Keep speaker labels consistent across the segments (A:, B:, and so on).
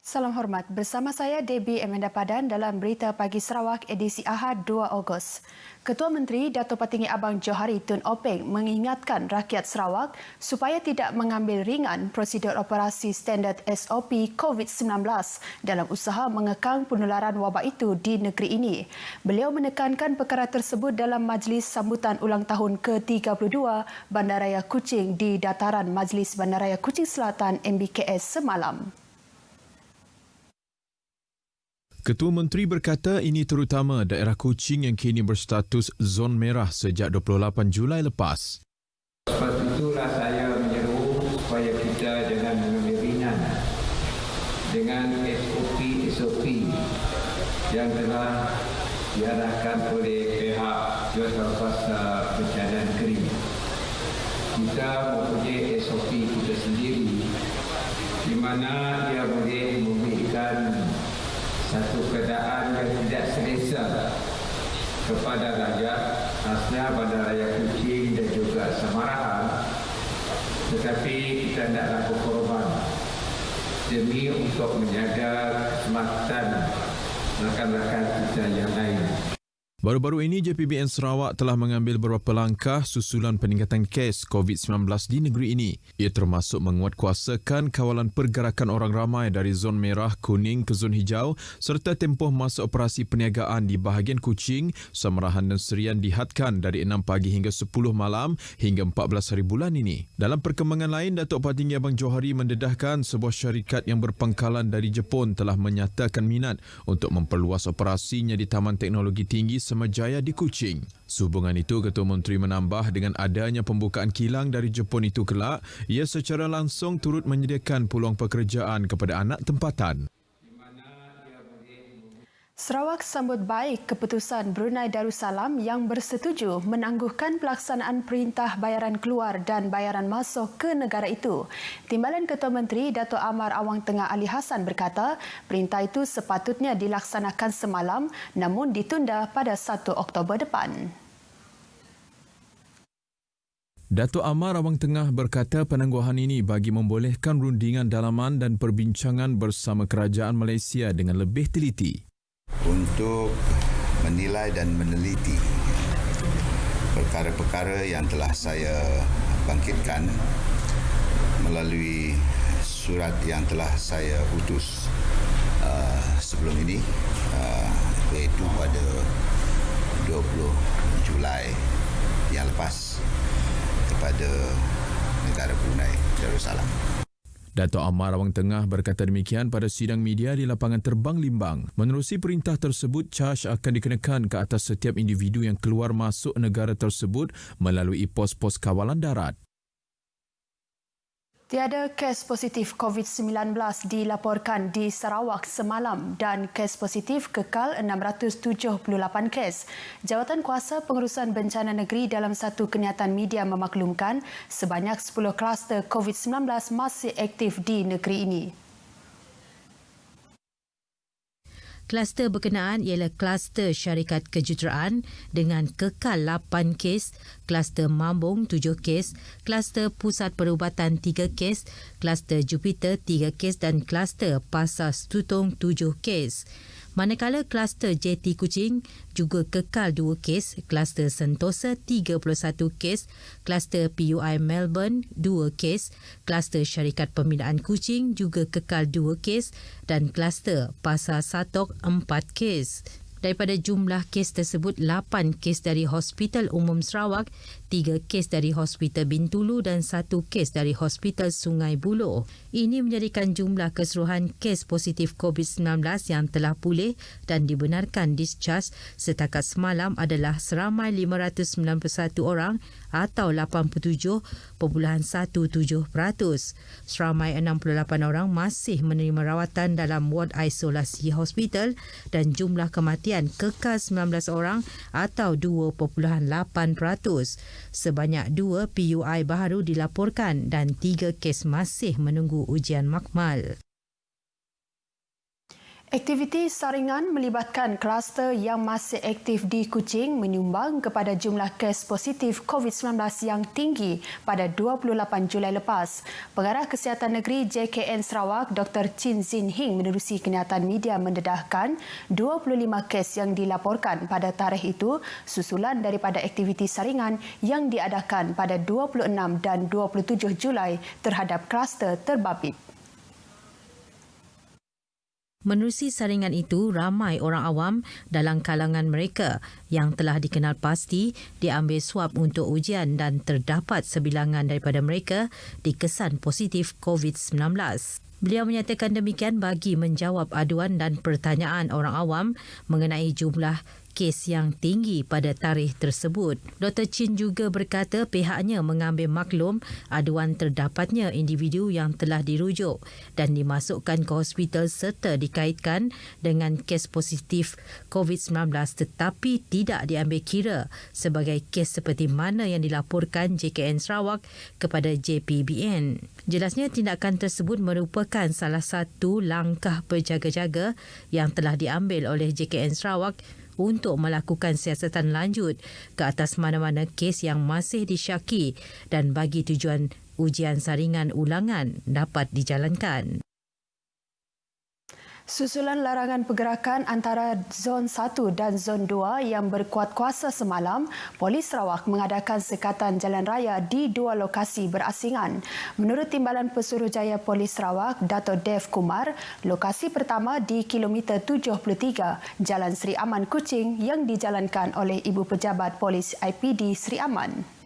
A: Salam hormat, bersama saya Debbie Amanda Padan dalam Berita Pagi Sarawak edisi Ahad 2 Ogos. Ketua Menteri Dato' Patinggi Abang Johari Tun Openg mengingatkan rakyat Sarawak supaya tidak mengambil ringan prosedur operasi standard SOP COVID-19 dalam usaha mengekang penularan wabak itu di negeri ini. Beliau menekankan perkara tersebut dalam majlis sambutan ulang tahun ke-32 Bandaraya Kuching di dataran Majlis Bandaraya Kuching Selatan MBKS semalam.
B: Ketua Menteri berkata ini terutama daerah Kuching yang kini berstatus zon merah sejak 28 Julai lepas.
C: Sebab itulah saya menyeru supaya kita jangan mengambil ringan dengan SOP yang telah diarahkan oleh pihak Jawatankuasa Bencana Negeri. Kita mempunyai SOP kita sendiri di mana dia boleh memberikan satu keadaan yang tidak selesa kepada rakyat khasnya Bandaraya Kuching dan juga Samarahan, tetapi kita tidaklah berkorban demi untuk menjaga keselamatan rakan-rakan kita yang lain.
B: Baru-baru ini JPBN Sarawak telah mengambil beberapa langkah susulan peningkatan kes COVID-19 di negeri ini. Ia termasuk menguatkuasakan kawalan pergerakan orang ramai dari zon merah, kuning ke zon hijau serta tempoh masa operasi perniagaan di bahagian Kuching, Samarahan dan Serian dihadkan dari 6 pagi hingga 10 malam hingga 14 hari bulan ini. Dalam perkembangan lain, Dato' Patinggi Abang Johari mendedahkan sebuah syarikat yang berpangkalan dari Jepun telah menyatakan minat untuk memperluas operasinya di Taman Teknologi Tinggi Semajaya di Kuching. Sehubungan itu, Ketua Menteri menambah dengan adanya pembukaan kilang dari Jepun itu kelak, ia secara langsung turut menyediakan peluang pekerjaan kepada anak tempatan.
A: Sarawak sambut baik keputusan Brunei Darussalam yang bersetuju menangguhkan pelaksanaan perintah bayaran keluar dan bayaran masuk ke negara itu. Timbalan Ketua Menteri Dato' Amar Awang Tengah Ali Hassan berkata, perintah itu sepatutnya dilaksanakan semalam namun ditunda pada 1 Oktober depan.
B: Dato' Amar Awang Tengah berkata penangguhan ini bagi membolehkan rundingan dalaman dan perbincangan bersama kerajaan Malaysia dengan lebih teliti
D: untuk menilai dan meneliti perkara-perkara yang telah saya bangkitkan melalui surat yang telah saya utus sebelum ini, iaitu pada 20 Julai yang lepas kepada negara Brunei Darussalam.
B: Dato' Amar Awang Tengah berkata demikian pada sidang media di lapangan terbang Limbang. Menerusi perintah tersebut, caj akan dikenakan ke atas setiap individu yang keluar masuk negara tersebut melalui pos-pos kawalan darat.
A: Tiada kes positif COVID-19 dilaporkan di Sarawak semalam dan kes positif kekal 678 kes. Jawatan Kuasa Pengurusan Bencana Negeri dalam satu kenyataan media memaklumkan sebanyak 10 kluster COVID-19 masih aktif di negeri ini.
E: Kluster berkenaan ialah kluster syarikat kejuruteraan dengan kekal 8 kes, kluster Mambung 7 kes, kluster Pusat Perubatan 3 kes, kluster Jupiter 3 kes dan kluster Pasar Stutung 7 kes. Manakala kluster JT Kuching juga kekal 2 kes, kluster Sentosa 31 kes, kluster PUI Melbourne 2 kes, kluster Syarikat Pembinaan Kuching juga kekal 2 kes dan kluster Pasar Satok 4 kes. Daripada jumlah kes tersebut, 8 kes dari Hospital Umum Sarawak, 3 kes dari Hospital Bintulu dan 1 kes dari Hospital Sungai Buloh. Ini menjadikan jumlah keseluruhan kes positif COVID-19 yang telah pulih dan dibenarkan discharge setakat semalam adalah seramai 591 orang atau 87.17%. Seramai 68 orang masih menerima rawatan dalam ward isolasi hospital dan jumlah kematian kekal 19 orang atau 2.8%. Sebanyak 2 PUI baru dilaporkan dan 3 kes masih menunggu ujian makmal.
A: Aktiviti saringan melibatkan kluster yang masih aktif di Kuching menyumbang kepada jumlah kes positif COVID-19 yang tinggi pada 28 Julai lepas. Pengarah Kesihatan Negeri JKN Sarawak Dr. Chin Zin Hing menerusi kenyataan media mendedahkan 25 kes yang dilaporkan pada tarikh itu susulan daripada aktiviti saringan yang diadakan pada 26 dan 27 Julai terhadap kluster terbabit.
E: Menerusi saringan itu, ramai orang awam dalam kalangan mereka yang telah dikenal pasti diambil swab untuk ujian dan terdapat sebilangan daripada mereka dikesan positif COVID-19. Beliau menyatakan demikian bagi menjawab aduan dan pertanyaan orang awam mengenai jumlah kes yang tinggi pada tarikh tersebut. Dr. Chin juga berkata pihaknya mengambil maklum aduan terdapatnya individu yang telah dirujuk dan dimasukkan ke hospital serta dikaitkan dengan kes positif COVID-19 tetapi tidak diambil kira sebagai kes seperti mana yang dilaporkan JKN Sarawak kepada JPBN. Jelasnya tindakan tersebut merupakan salah satu langkah berjaga-jaga yang telah diambil oleh JKN Sarawak untuk melakukan siasatan lanjut ke atas mana-mana kes yang masih disyaki dan bagi tujuan ujian saringan ulangan dapat dijalankan.
A: Susulan larangan pergerakan antara Zon 1 dan Zon 2 yang berkuat kuasa semalam, Polis Sarawak mengadakan sekatan jalan raya di dua lokasi berasingan. Menurut Timbalan Pesuruhjaya Polis Sarawak, Dato' Dev Kumar, lokasi pertama di kilometer 73 Jalan Sri Aman Kuching yang dijalankan oleh Ibu Pejabat Polis IPD Sri Aman.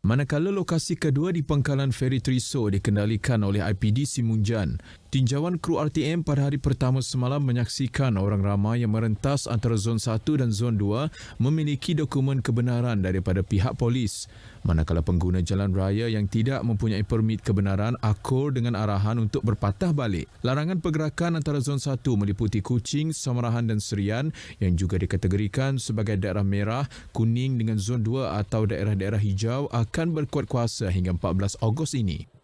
B: Manakala lokasi kedua di pangkalan Feri Triso dikendalikan oleh IPD Simunjan, tinjauan kru RTM pada hari pertama semalam menyaksikan orang ramai yang merentas antara Zon 1 dan Zon 2 memiliki dokumen kebenaran daripada pihak polis. Manakala pengguna jalan raya yang tidak mempunyai permit kebenaran akur dengan arahan untuk berpatah balik. Larangan pergerakan antara Zon 1 meliputi Kuching, Samarahan dan Serian yang juga dikategorikan sebagai daerah merah, kuning dengan Zon 2 atau daerah-daerah hijau akan berkuat kuasa hingga 14 Ogos ini.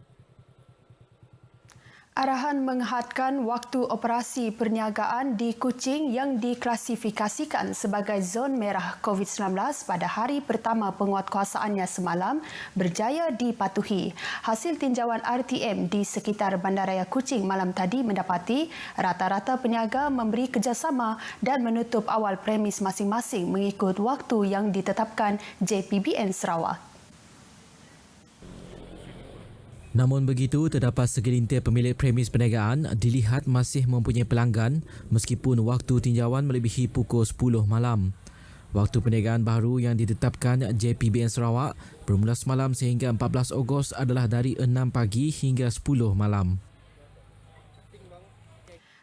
A: Arahan menghadkan waktu operasi perniagaan di Kuching yang diklasifikasikan sebagai zon merah COVID-19 pada hari pertama penguatkuasaannya semalam berjaya dipatuhi. Hasil tinjauan RTM di sekitar Bandaraya Kuching malam tadi mendapati rata-rata peniaga memberi kerjasama dan menutup awal premis masing-masing mengikut waktu yang ditetapkan JPBN Sarawak.
F: Namun begitu, terdapat segelintir pemilik premis perniagaan dilihat masih mempunyai pelanggan meskipun waktu tinjauan melebihi pukul 10 malam. Waktu perniagaan baru yang ditetapkan JPBN Sarawak bermula semalam sehingga 14 Ogos adalah dari 6 pagi hingga 10 malam.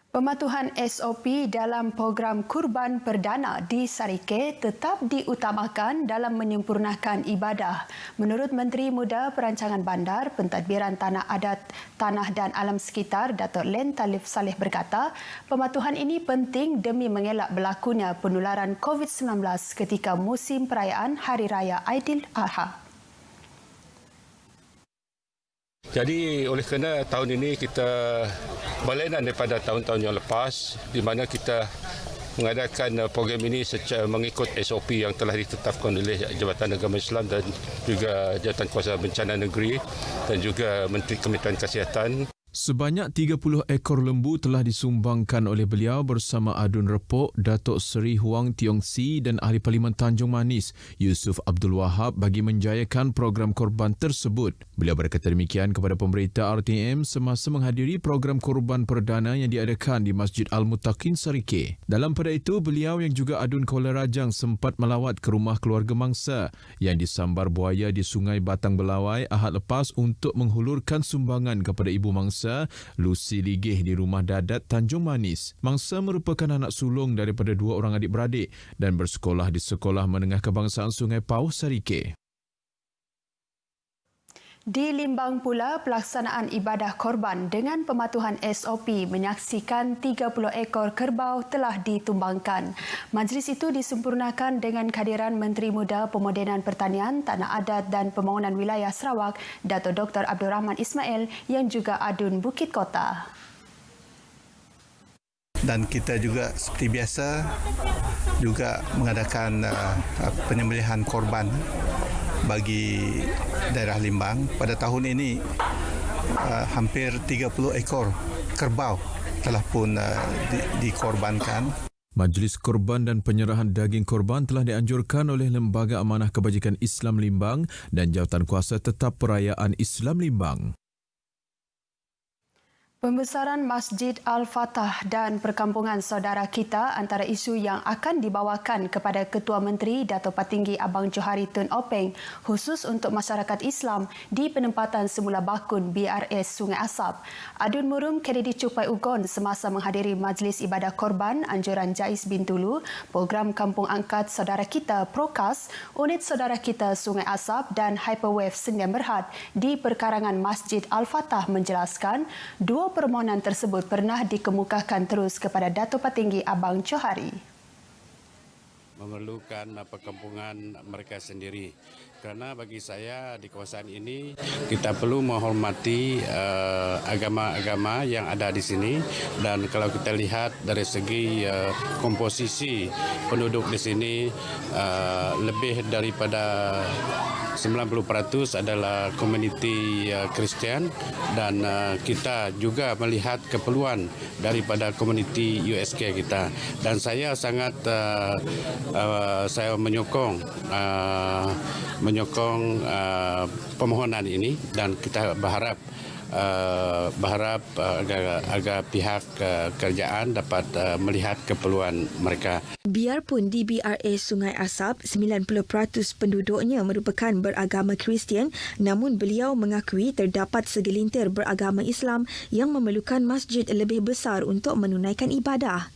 A: Pematuhan SOP dalam program kurban perdana di Sarike tetap diutamakan dalam menyempurnakan ibadah. Menurut Menteri Muda Perancangan Bandar, Pentadbiran Tanah Adat, Tanah dan Alam Sekitar, Dato' Len Talif Saleh berkata, pematuhan ini penting demi mengelak berlakunya penularan COVID-19 ketika musim perayaan Hari Raya Aidiladha.
G: Jadi oleh kerana tahun ini kita berlainan daripada tahun-tahun yang lepas di mana kita mengadakan program ini secara mengikut SOP yang telah ditetapkan oleh Jabatan Agama Islam dan juga Jabatan Kuasa Bencana Negeri dan juga Menteri Kementerian Kesihatan.
B: Sebanyak 30 ekor lembu telah disumbangkan oleh beliau bersama Adun Repok, Datuk Seri Huang Tiong Si dan Ahli Parlimen Tanjung Manis, Yusuf Abdul Wahab bagi menjayakan program korban tersebut. Beliau berkata demikian kepada pemberita RTM semasa menghadiri program korban perdana yang diadakan di Masjid Al-Muttaqin Sarike. Dalam pada itu, beliau yang juga Adun Kuala Rajang sempat melawat ke rumah keluarga mangsa yang disambar buaya di Sungai Batang Belawai Ahad lepas untuk menghulurkan sumbangan kepada ibu mangsa Lucy Ligih di Rumah Dadat Tanjung Manis. Mangsa merupakan anak sulung daripada dua orang adik-beradik dan bersekolah di Sekolah Menengah Kebangsaan Sungai Pauh Sarike.
A: Di Limbang pula, pelaksanaan ibadah korban dengan pematuhan SOP menyaksikan 30 ekor kerbau telah ditumbangkan. Majlis itu disempurnakan dengan kehadiran Menteri Muda Pemodenan Pertanian, Tanah Adat dan Pembangunan Wilayah Sarawak, Dato' Dr. Abdul Rahman Ismail yang juga Adun Bukit Kota.
H: Dan kita juga seperti biasa juga mengadakan penyembelihan korban bagi daerah Limbang. Pada tahun ini hampir 30 ekor kerbau telah pun dikorbankan.
B: Majlis Korban dan Penyerahan Daging Korban telah dianjurkan oleh Lembaga Amanah Kebajikan Islam Limbang dan Jawatan Kuasa Tetap Perayaan Islam Limbang.
A: Pembesaran Masjid Al-Fatah dan Perkampungan Saudara Kita antara isu yang akan dibawakan kepada Ketua Menteri Dato' Patinggi Abang Johari Tun Openg khusus untuk masyarakat Islam di penempatan semula bakun BRS Sungai Asap. Adun Murum Kennedy Cupai Ugon semasa menghadiri Majlis Ibadah Korban Anjuran Jais Bintulu, Program Kampung Angkat Saudara Kita Prokas, Unit Saudara Kita Sungai Asap dan Hyperwave Sdn Bhd di perkarangan Masjid Al-Fatah menjelaskan dua permohonan tersebut pernah dikemukakan terus kepada Dato' Patinggi Abang Johari.
I: Memerlukan perkampungan mereka sendiri. Kerana bagi saya di kawasan ini kita perlu menghormati agama-agama yang ada di sini, dan kalau kita lihat dari segi komposisi penduduk di sini lebih daripada 90% adalah komuniti Kristian, dan kita juga melihat keperluan daripada komuniti USK kita, dan saya sangat saya menyokong permohonan ini, dan kita berharap agar pihak kerajaan dapat melihat keperluan mereka.
J: Biarpun di BRS Sungai Asap 90% penduduknya merupakan beragama Kristian, namun beliau mengakui terdapat segelintir beragama Islam yang memerlukan masjid lebih besar untuk menunaikan ibadah.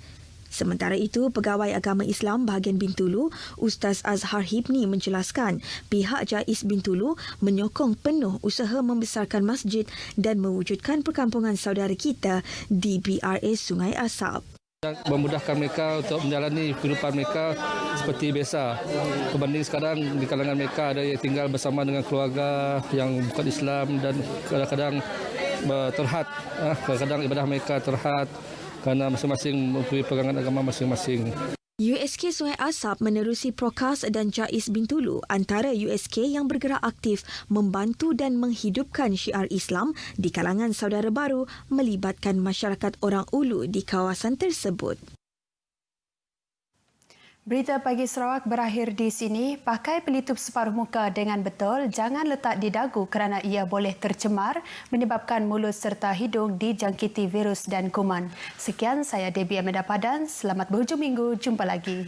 J: Sementara itu, Pegawai Agama Islam bahagian Bintulu, Ustaz Azhar Hibni menjelaskan pihak Jais Bintulu menyokong penuh usaha membesarkan masjid dan mewujudkan perkampungan saudara kita di BRS Sungai Asap.
K: Memudahkan mereka untuk menjalani kehidupan mereka seperti biasa. Berbanding sekarang di kalangan mereka ada yang tinggal bersama dengan keluarga yang bukan Islam, dan kadang-kadang terhad, kadang-kadang ibadah mereka terhad kerana masing-masing mempunyai pegangan agama masing-masing.
J: USK Sungai Asap menerusi Prokas dan Jais Bintulu antara USK yang bergerak aktif membantu dan menghidupkan syiar Islam di kalangan saudara baru melibatkan masyarakat orang Ulu di kawasan tersebut.
A: Berita Pagi Sarawak berakhir di sini. Pakai pelitup separuh muka dengan betul. Jangan letak di dagu kerana ia boleh tercemar menyebabkan mulut serta hidung dijangkiti virus dan kuman. Sekian, saya Debbie Amanda Padan. Selamat berhujung minggu. Jumpa lagi.